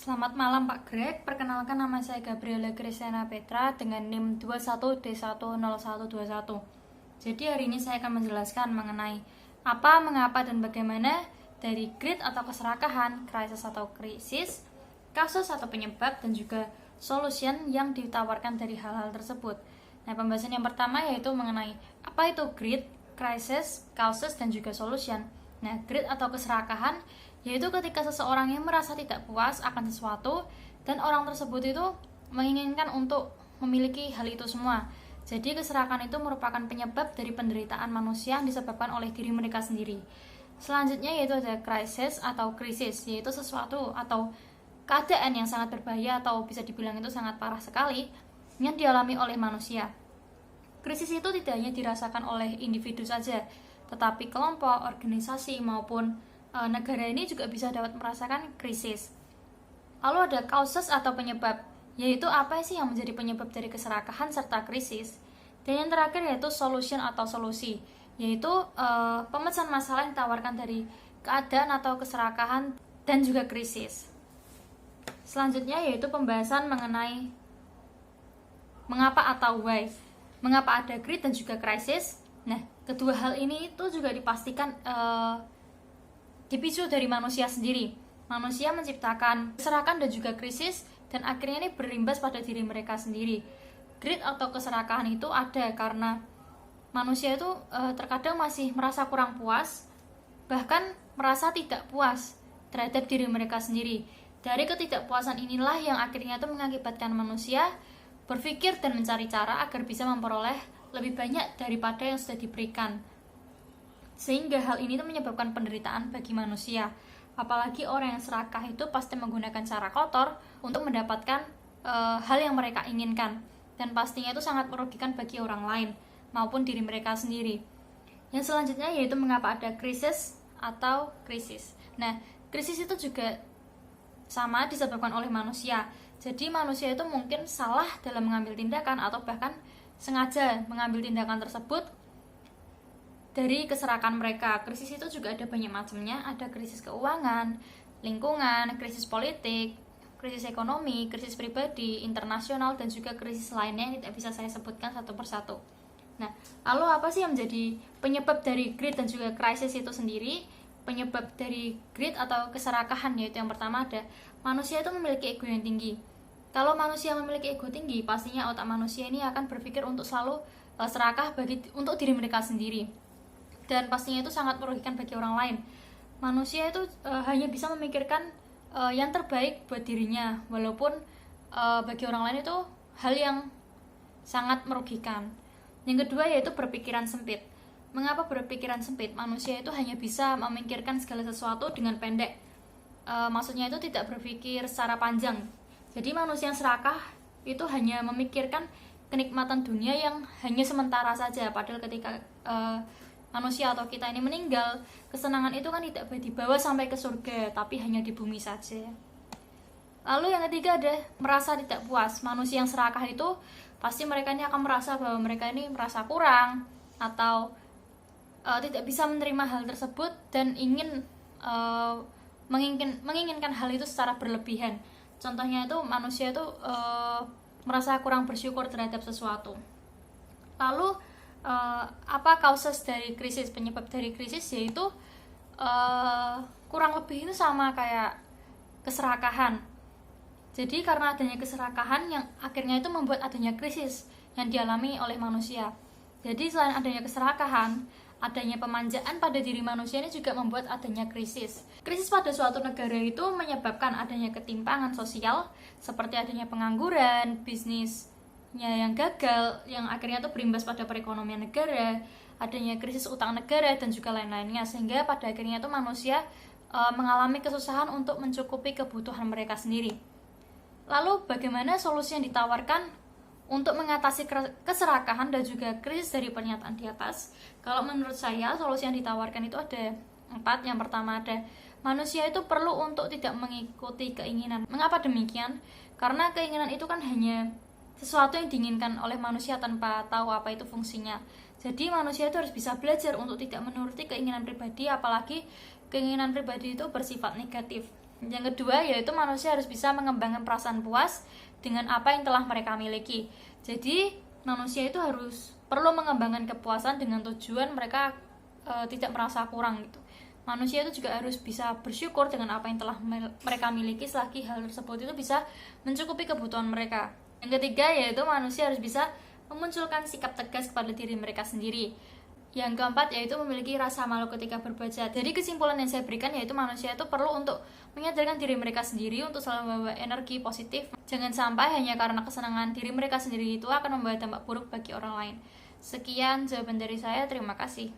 Selamat malam Pak Greg, perkenalkan nama saya Gabriela Christiana Petra dengan NIM 21D10121. Jadi hari ini saya akan menjelaskan mengenai apa, mengapa, dan bagaimana dari greed atau keserakahan, krisis atau krisis, kasus atau penyebab, dan juga solution yang ditawarkan dari hal-hal tersebut. Nah, pembahasan yang pertama yaitu mengenai apa itu greed, krisis, causes, dan juga solution. Nah, greed atau keserakahan yaitu ketika seseorang yang merasa tidak puas akan sesuatu dan orang tersebut itu menginginkan untuk memiliki hal itu semua. Jadi keserakahan itu merupakan penyebab dari penderitaan manusia yang disebabkan oleh diri mereka sendiri. Selanjutnya yaitu ada krisis atau krisis, yaitu sesuatu atau keadaan yang sangat berbahaya atau bisa dibilang itu sangat parah sekali yang dialami oleh manusia. Krisis itu tidak hanya dirasakan oleh individu saja, tetapi kelompok, organisasi maupun negara ini juga bisa dapat merasakan krisis. Lalu ada causes atau penyebab, yaitu apa sih yang menjadi penyebab dari keserakahan serta krisis. Dan yang terakhir yaitu solution atau solusi, yaitu pemecahan masalah yang ditawarkan dari keadaan atau keserakahan dan juga krisis. Selanjutnya yaitu pembahasan mengenai mengapa atau why. Mengapa ada greed dan juga krisis. Nah, kedua hal ini itu juga dipastikan dipicu dari manusia sendiri. Manusia menciptakan keserakahan dan juga krisis, dan akhirnya ini berimbas pada diri mereka sendiri. Greed atau keserakahan itu ada karena manusia itu terkadang masih merasa kurang puas, bahkan merasa tidak puas terhadap diri mereka sendiri. Dari ketidakpuasan inilah yang akhirnya itu mengakibatkan manusia berpikir dan mencari cara agar bisa memperoleh lebih banyak daripada yang sudah diberikan. Sehingga hal ini tuh menyebabkan penderitaan bagi manusia. Apalagi orang yang serakah itu pasti menggunakan cara kotor untuk mendapatkan hal yang mereka inginkan, dan pastinya itu sangat merugikan bagi orang lain maupun diri mereka sendiri. Yang selanjutnya yaitu mengapa ada krisis atau krisis. Nah, krisis itu juga sama disebabkan oleh manusia. Jadi manusia itu mungkin salah dalam mengambil tindakan atau bahkan sengaja mengambil tindakan tersebut dari keserakahan mereka. Krisis itu juga ada banyak macamnya, ada krisis keuangan, lingkungan, krisis politik, krisis ekonomi, krisis pribadi, internasional, dan juga krisis lainnya yang tidak bisa saya sebutkan satu persatu. Nah, lalu apa sih yang menjadi penyebab dari greed dan juga krisis itu sendiri? Penyebab dari greed atau keserakahan yaitu yang pertama ada manusia itu memiliki ego yang tinggi. Kalau manusia memiliki ego tinggi, pastinya otak manusia ini akan berpikir untuk selalu serakah untuk diri mereka sendiri. Dan pastinya itu sangat merugikan bagi orang lain. Manusia itu hanya bisa memikirkan yang terbaik buat dirinya, walaupun bagi orang lain itu hal yang sangat merugikan. Yang kedua yaitu berpikiran sempit. Mengapa berpikiran sempit? Manusia itu hanya bisa memikirkan segala sesuatu dengan pendek. Maksudnya itu tidak berpikir secara panjang. Jadi manusia yang serakah itu hanya memikirkan kenikmatan dunia yang hanya sementara saja, padahal ketika manusia atau kita ini meninggal, kesenangan itu kan tidak dibawa sampai ke surga, tapi hanya di bumi saja. Lalu yang ketiga ada merasa tidak puas. Manusia yang serakah itu pasti mereka ini akan merasa bahwa mereka ini merasa kurang atau tidak bisa menerima hal tersebut dan ingin menginginkan hal itu secara berlebihan. Contohnya itu manusia itu merasa kurang bersyukur terhadap sesuatu. Lalu apa causes dari krisis, penyebab dari krisis yaitu kurang lebih itu sama kayak keserakahan. Jadi karena adanya keserakahan yang akhirnya itu membuat adanya krisis yang dialami oleh manusia. Jadi selain adanya keserakahan, adanya pemanjaan pada diri manusia ini juga membuat adanya krisis. Krisis pada suatu negara itu menyebabkan adanya ketimpangan sosial seperti adanya pengangguran, bisnis yang gagal, yang akhirnya itu berimbas pada perekonomian negara, adanya krisis utang negara, dan juga lain-lainnya, sehingga pada akhirnya itu manusia mengalami kesusahan untuk mencukupi kebutuhan mereka sendiri. Lalu bagaimana solusi yang ditawarkan untuk mengatasi keserakahan dan juga krisis dari pernyataan di atas? Kalau menurut saya solusi yang ditawarkan itu ada 4. Yang pertama ada manusia itu perlu untuk tidak mengikuti keinginan. Mengapa demikian? Karena keinginan itu kan hanya sesuatu yang diinginkan oleh manusia tanpa tahu apa itu fungsinya. Jadi manusia itu harus bisa belajar untuk tidak menuruti keinginan pribadi, apalagi keinginan pribadi itu bersifat negatif. Yang kedua yaitu manusia harus bisa mengembangkan perasaan puas dengan apa yang telah mereka miliki. Jadi manusia itu harus perlu mengembangkan kepuasan dengan tujuan mereka tidak merasa kurang gitu. Manusia itu juga harus bisa bersyukur dengan apa yang telah mereka miliki selagi hal tersebut itu bisa mencukupi kebutuhan mereka. Yang ketiga yaitu manusia harus bisa memunculkan sikap tegas kepada diri mereka sendiri. Yang keempat yaitu memiliki rasa malu ketika berbaca. Jadi kesimpulan yang saya berikan yaitu manusia itu perlu untuk menyadarkan diri mereka sendiri untuk selalu membawa energi positif. Jangan sampai hanya karena kesenangan diri mereka sendiri itu akan membawa dampak buruk bagi orang lain. Sekian jawaban dari saya, terima kasih.